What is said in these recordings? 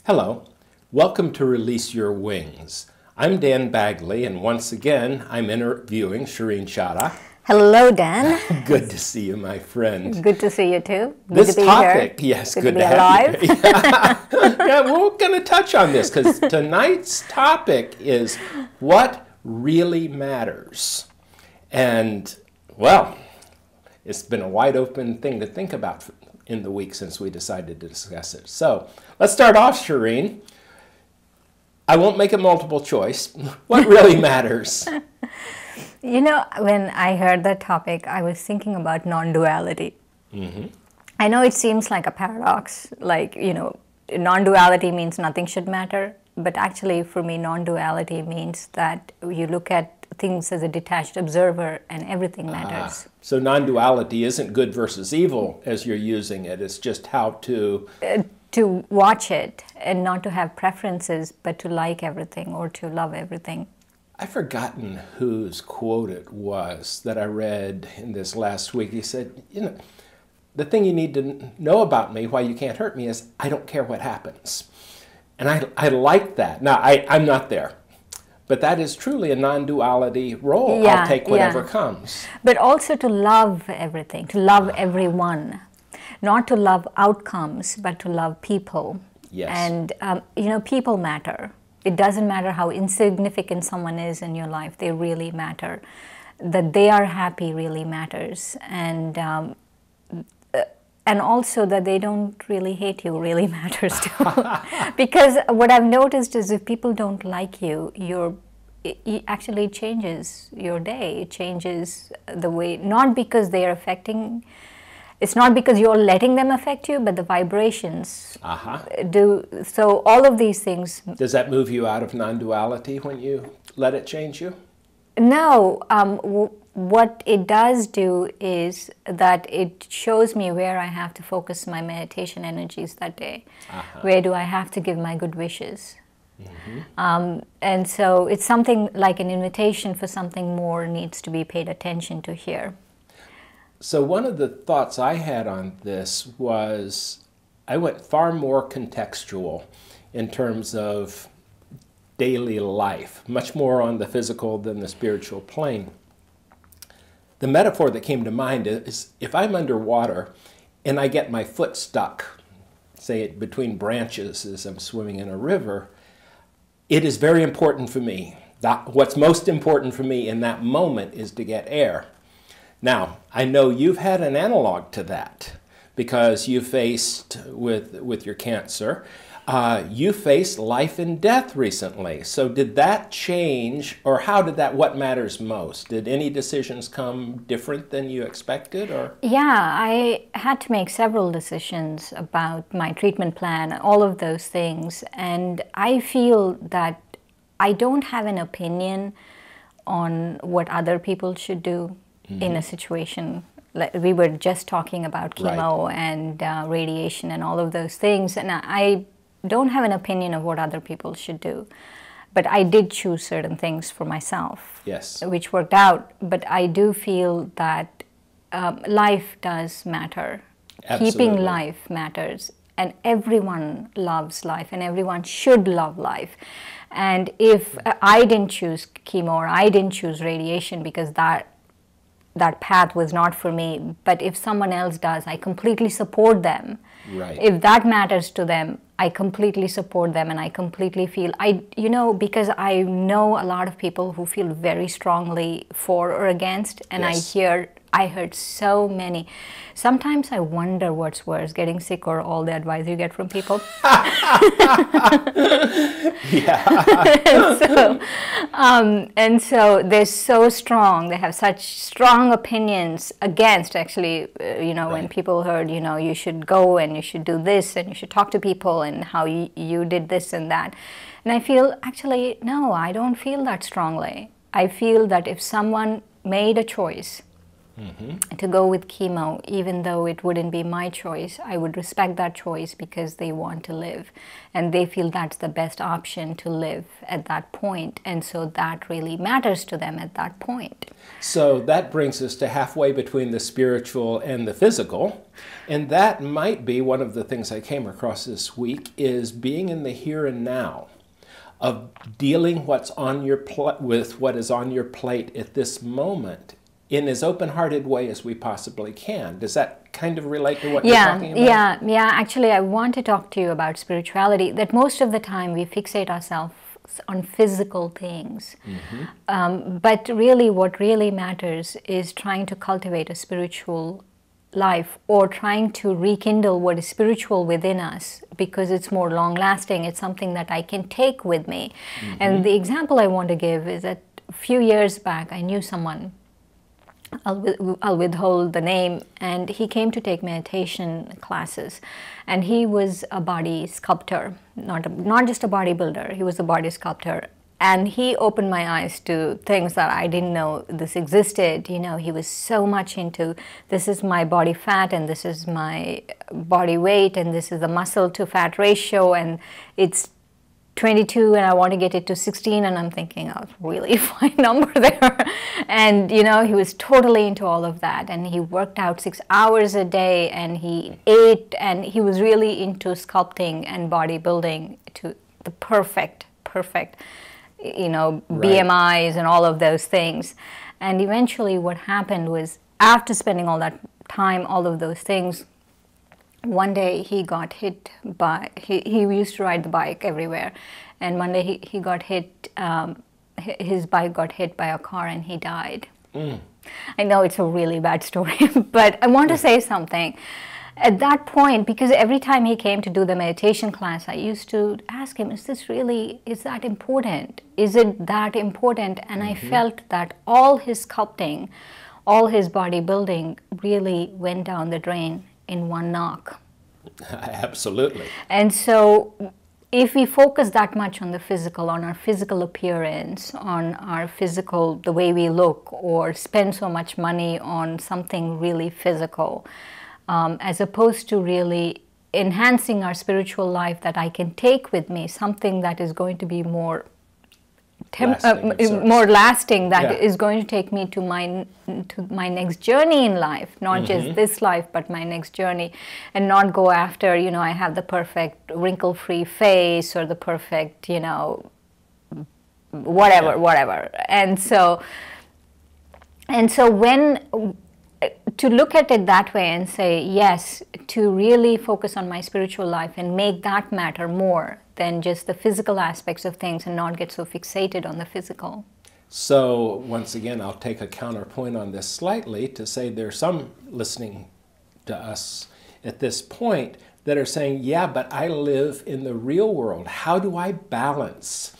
Hello, welcome to Release Your Wings. I'm Dan Bagley, and once again, I'm interviewing Shireen Chada. Hello, Dan. Good to see you, my friend. Good to see you too. Good This to be topic, here. yes, good good to be have alive. you. Yeah, we're going to touch on this because tonight's topic is what really matters. And, well, it's been a wide open thing to think about in the week since we decided to discuss it. So let's start off, Shireen. I won't make it multiple choice. What really matters? You know, when I heard that topic, I was thinking about non-duality. Mm-hmm. I know it seems like a paradox, like, non-duality means nothing should matter. But actually, for me, non-duality means that you look at things as a detached observer and everything matters. So non-duality isn't good versus evil as you're using it. It's just how to watch it and not to have preferences, but to like everything or to love everything. I've forgotten whose quote it was that I read in this last week. He said, the thing you need to know about me, why you can't hurt me, is I don't care what happens. And I like that. Now, I'm not there. But that is truly a non-duality role. Yeah, I'll take whatever comes. But also to love everything, to love everyone. Not to love outcomes, but to love people. Yes. And, people matter. It doesn't matter how insignificant someone is in your life. They really matter. That they are happy really matters. And also that they don't really hate you really matters too. Because what I've noticed is if people don't like you, it actually changes your day. It changes the way, not because they are affecting, it's not because you're letting them affect you, but the vibrations do. So all of these things. Does that move you out of non-duality when you let it change you? No. What it does do is that it shows me where I have to focus my meditation energies that day. Where do I have to give my good wishes? Mm-hmm. And so it's something like an invitation for something more needs to be paid attention to here. So one of the thoughts I had on this was I went far more contextual in terms of daily life, much more on the physical than the spiritual plane. The metaphor that came to mind is if I'm underwater and I get my foot stuck, say between branches as I'm swimming in a river, it is very important for me. What's most important for me in that moment is to get air. Now, I know you've had an analog to that because you faced with your cancer, you faced life and death recently. So did that change, or what matters most? Did any decisions come different than you expected, or? Yeah, I had to make several decisions about my treatment plan, all of those things. And I feel that I don't have an opinion on what other people should do in a situation. Like we were just talking about chemo and radiation and all of those things. And I don't have an opinion of what other people should do. But I did choose certain things for myself, which worked out. But I do feel that life does matter. Absolutely. Keeping life matters. And everyone loves life, and everyone should love life. And if I didn't choose chemo or I didn't choose radiation because that path was not for me, but if someone else does, I completely support them. Right. If that matters to them, I completely support them, and I completely feel, because I know a lot of people who feel very strongly for or against, and I heard so many. Sometimes I wonder what's worse, getting sick or all the advice you get from people. And so they're so strong. They have such strong opinions against, actually, when people heard, you should go and you should do this and you should talk to people and how you did this and that. And I feel, actually, no, I don't feel that strongly. I feel that if someone made a choice to go with chemo, even though it wouldn't be my choice. I would respect that choice because they want to live and they feel that's the best option to live at that point. And so that really matters to them at that point. So that brings us to halfway between the spiritual and the physical. And that might be one of the things I came across this week, is being in the here and now, of dealing what's on your with what is on your plate at this moment in as open-hearted way as we possibly can. Does that kind of relate to what you're talking about? Yeah. Actually, I want to talk to you about spirituality, that most of the time we fixate ourselves on physical things. But really what really matters is trying to cultivate a spiritual life, or trying to rekindle what is spiritual within us, because it's more long-lasting. It's something that I can take with me. And the example I want to give is that a few years back I knew someone, I'll withhold the name, and he came to take meditation classes, and he was a body sculptor, not just a bodybuilder. He was a body sculptor, and he opened my eyes to things that I didn't know this existed. You know, he was so much into, this is my body fat and this is my body weight and this is the muscle to fat ratio, and it's 22 and I want to get it to 16, and I'm thinking, oh, really fine number there. And you know, he was totally into all of that, and he worked out 6 hours a day, and he ate, and he was really into sculpting and bodybuilding to the perfect, you know, BMIs and all of those things. And eventually what happened was, after spending all that time, all of those things, one day he got hit by, he used to ride the bike everywhere, and one day he got hit, his bike got hit by a car and he died. I know it's a really bad story, but I want to say something. At that point, because every time he came to do the meditation class, I used to ask him, is that important? Is it that important? And I felt that all his sculpting, all his bodybuilding really went down the drain in one knock. Absolutely. And so if we focus that much on the physical, on our physical appearance, on our physical, the way we look, or spend so much money on something really physical, as opposed to really enhancing our spiritual life, that I can take with me, something that is going to be more lasting, that is going to take me to my next journey in life, not just this life, but my next journey, and not go after, you know, I have the perfect wrinkle-free face or the perfect, you know, whatever. And so when to look at it that way and say, yes, to really focus on my spiritual life and make that matter more than just the physical aspects of things, and not get so fixated on the physical. So once again, I'll take a counterpoint on this slightly to say there's some listening to us at this point that are saying, yeah, but I live in the real world. How do I balance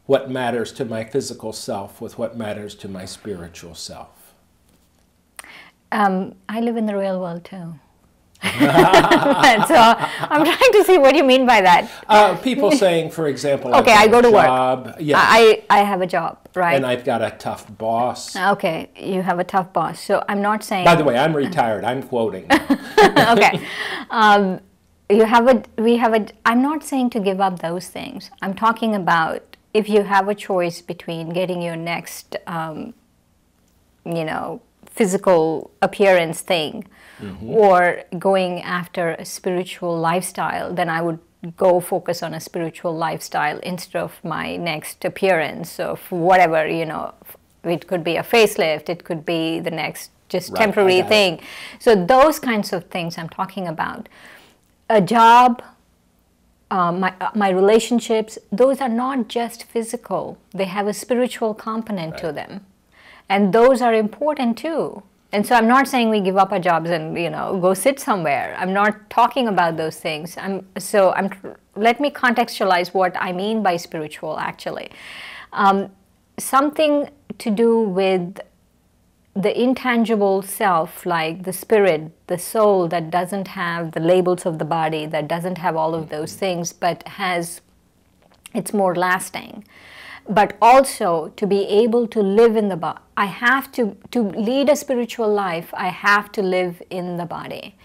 what matters to my physical self with what matters to my spiritual self? I live in the real world too. So I'm trying to see what you mean by that. People saying, for example, okay, I go to job. work. Yeah. I have a job, right? And I've got a tough boss. Okay, you have a tough boss. So I'm not saying. By the way, I'm retired. I'm quoting. Okay. I'm not saying to give up those things. I'm talking about if you have a choice between getting your next, you know, physical appearance thing, or going after a spiritual lifestyle, then I would go focus on a spiritual lifestyle instead of my next appearance of whatever, you know. It could be a facelift, it could be the next just temporary thing. So those kinds of things I'm talking about. A job, my relationships, those are not just physical. They have a spiritual component to them. And those are important too. And so I'm not saying we give up our jobs and, you know, go sit somewhere. I'm not talking about those things. Let me contextualize what I mean by spiritual, actually. Something to do with the intangible self, like the spirit, the soul, that doesn't have the labels of the body, that doesn't have all of those things, but it's more lasting. but also to be able to live in the body. I have to lead a spiritual life, I have to live in the body.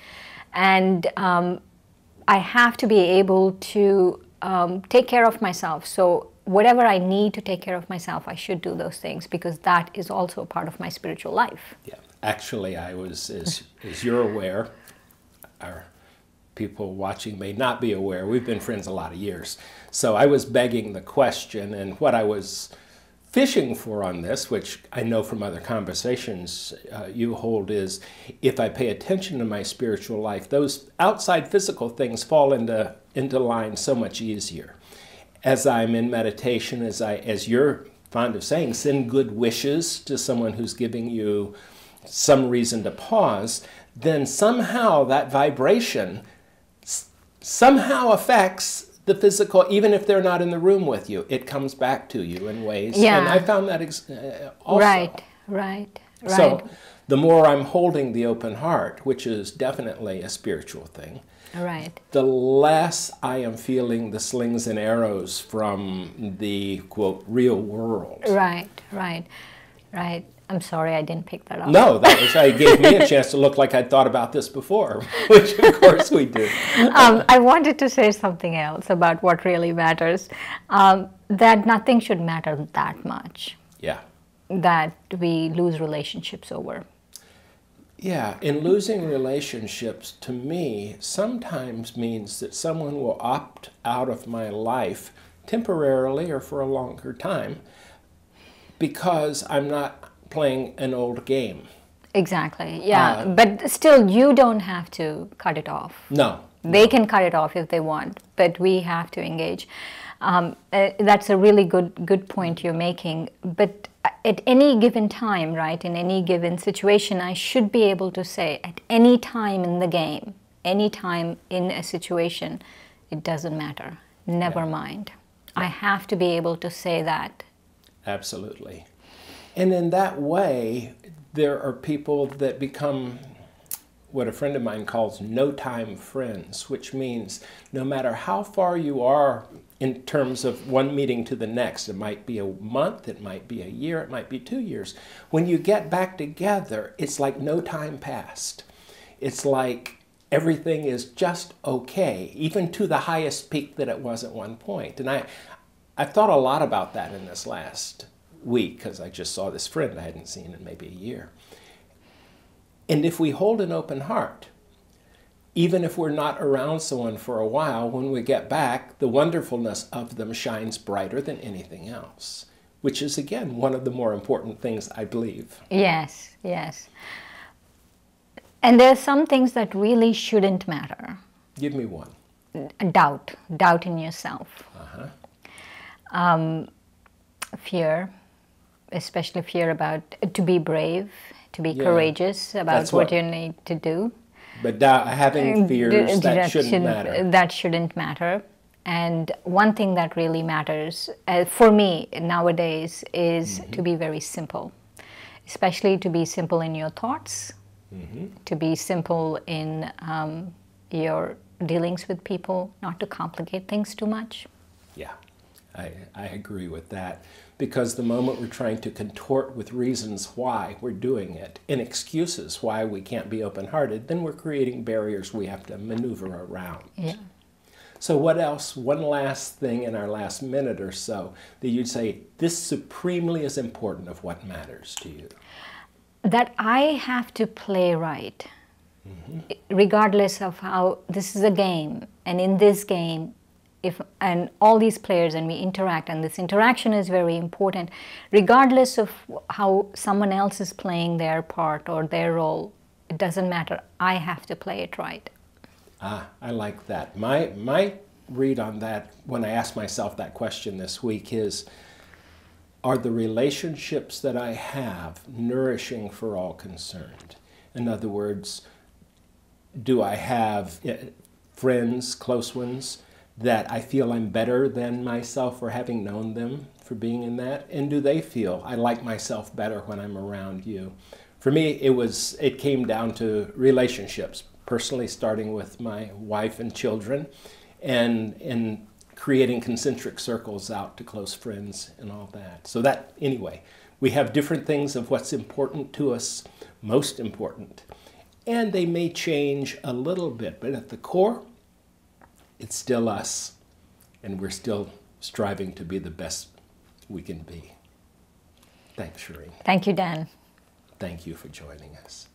And I have to be able to take care of myself. So whatever I need to take care of myself, I should do those things, because that is also a part of my spiritual life. Yeah, actually, I was, as you're aware, our people watching may not be aware, we've been friends a lot of years. So I was begging the question, and what I was fishing for on this, which I know from other conversations you hold, is if I pay attention to my spiritual life, those outside physical things fall into line so much easier. As I'm in meditation, as you're fond of saying, send good wishes to someone who's giving you some reason to pause, then somehow that vibration somehow affects the physical, even if they're not in the room with you. It comes back to you in ways. Yeah. And I found that also. Right. So the more I'm holding the open heart, which is definitely a spiritual thing, right, the less I am feeling the slings and arrows from the, quote, real world. Right. I'm sorry I didn't pick that up. No, it gave me a chance to look like I'd thought about this before, which of course we do. I wanted to say something else about what really matters, that nothing should matter that much. Yeah. That we lose relationships over. Yeah, and losing relationships to me sometimes means that someone will opt out of my life temporarily or for a longer time because I'm not playing an old game. Exactly, yeah. But still, you don't have to cut it off. No. They can cut it off if they want, but we have to engage. That's a really good point you're making. But at any given time, right, in any given situation, I should be able to say at any time in the game, any time in a situation, it doesn't matter. Never mind. I have to be able to say that. Absolutely. And in that way, there are people that become what a friend of mine calls no-time friends, which means no matter how far you are in terms of one meeting to the next, it might be a month, it might be a year, it might be 2 years. When you get back together, it's like no time passed. It's like everything is just okay, even to the highest peak that it was at one point. And I've thought a lot about that in this last week, because I just saw this friend I hadn't seen in maybe a year. And if we hold an open heart, even if we're not around someone for a while, when we get back, the wonderfulness of them shines brighter than anything else, which is, again, one of the more important things, I believe. Yes. And there are some things that really shouldn't matter. Give me one. Doubt in yourself. Fear, especially fear about to be brave, to be courageous about what you need to do. But having fears, that shouldn't matter. That shouldn't matter. And one thing that really matters for me nowadays is to be very simple, especially to be simple in your thoughts, to be simple in your dealings with people, not to complicate things too much. Yeah, I agree with that. Because the moment we're trying to contort with reasons why we're doing it and excuses why we can't be open-hearted, then we're creating barriers we have to maneuver around. Yeah. So what else, one last thing in our last minute or so, that you'd say this supremely is important of what matters to you? That I have to play right, regardless of how, this is a game, and in this game, and all these players and we interact, and this interaction is very important, regardless of how someone else is playing their part or their role, it doesn't matter. I have to play it right. I like that. My read on that, when I ask myself that question this week, is, are the relationships that I have nourishing for all concerned? In other words, do I have friends, close ones, that I feel I'm better than myself for having known them, for being in that? And do they feel I like myself better when I'm around you? For me, it came down to relationships, personally starting with my wife and children, and creating concentric circles out to close friends and all that. So that, anyway, we have different things of what's important to us, most important. And they may change a little bit, but at the core, it's still us. And we're still striving to be the best we can be. Thanks, Shireen. Thank you, Dan. Thank you for joining us.